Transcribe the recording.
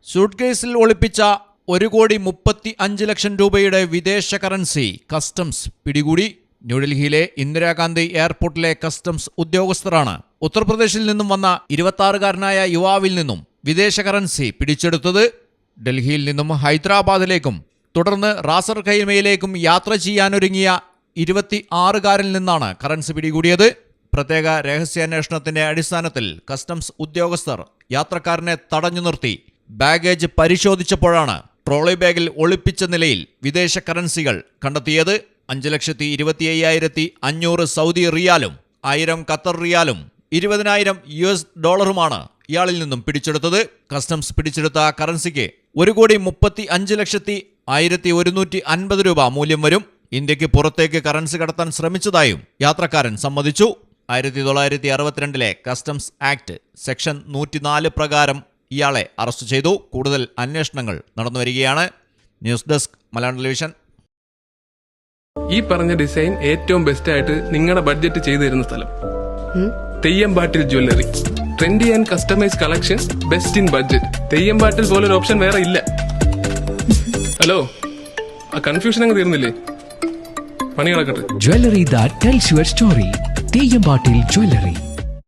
സൂട്ട്കേസിൽ ഒളിപ്പിച്ച 1,35,00,000 രൂപയുടെ വിദേശ കറൻസി കസ്റ്റംസ് പിടികൂടി. ന്യൂഡൽഹിയിലെ ഇന്ദിരാഗാന്ധി എയർപോർട്ടിലെ കസ്റ്റംസ് ഉദ്യോഗസ്ഥരാണ് ഉത്തർപ്രദേശിൽ നിന്നും വന്ന 26-കാരനായ യുവാവിൽ നിന്നും വിദേശ കറൻസി പിടിച്ചെടുത്തത്. ഡൽഹിയിൽ നിന്നും ഹൈദരാബാദിലേക്കും തുടർന്ന് റാസർ ഖൈമയിലേക്കും യാത്ര ചെയ്യാനൊരുങ്ങിയ 26-കാരിൽ നിന്നാണ് കറൻസി പിടികൂടിയത്. പ്രത്യേക രഹസ്യാന്വേഷണത്തിന്റെ അടിസ്ഥാനത്തിൽ കസ്റ്റംസ് ഉദ്യോഗസ്ഥർ യാത്രക്കാരനെ തടഞ്ഞു നിർത്തി ബാഗേജ് പരിശോധിച്ചപ്പോഴാണ് ട്രോളി ബാഗിൽ ഒളിപ്പിച്ച നിലയിൽ വിദേശ കറൻസികൾ കണ്ടെത്തിയത്. 5,25,500 സൗദി റിയാലും 1,000 ഖത്തർ റിയാലും 20,000 US$മാണ് ഇയാളിൽ നിന്നും പിടിച്ചെടുത്തത്. കസ്റ്റംസ് പിടിച്ചെടുത്ത കറൻസിക്ക് 1,35,150 രൂപ മൂല്യം വരും. ഇന്ത്യക്ക് പുറത്തേക്ക് കറൻസി കടത്താൻ ശ്രമിച്ചതായും യാത്രക്കാരൻ സമ്മതിച്ചു. 1962 കസ്റ്റംസ് ആക്ട് സെക്ഷൻ 104 പ്രകാരം ഇയാളെ അറസ്റ്റ് ചെയ്തു. കൂടുതൽ അന്വേഷണങ്ങൾ നടന്നുവരികയാണ്. News desk Malayalam television. ഈ പറഞ്ഞ ഡിസൈൻ ഏറ്റവും ബെസ്റ്റ് ആയിട്ട് നിങ്ങളുടെ ബഡ്ജറ്റ് ചെയ്തു തരുന്ന സ്ഥലം Theyyampattil jewellery. Trendy and customise collections, best in budget. Theyyampattil പോലൊരു ഓപ്ഷൻ വേറെ ഇല്ല. ഹലോ, ആ കൺഫ്യൂഷൻ അങ്ങ് തീർന്നില്ലേ? പണി നടക്കട്ടെ. Jewelry that tells your story. തെയ്യമ്പാട്ടിൽ jewellery.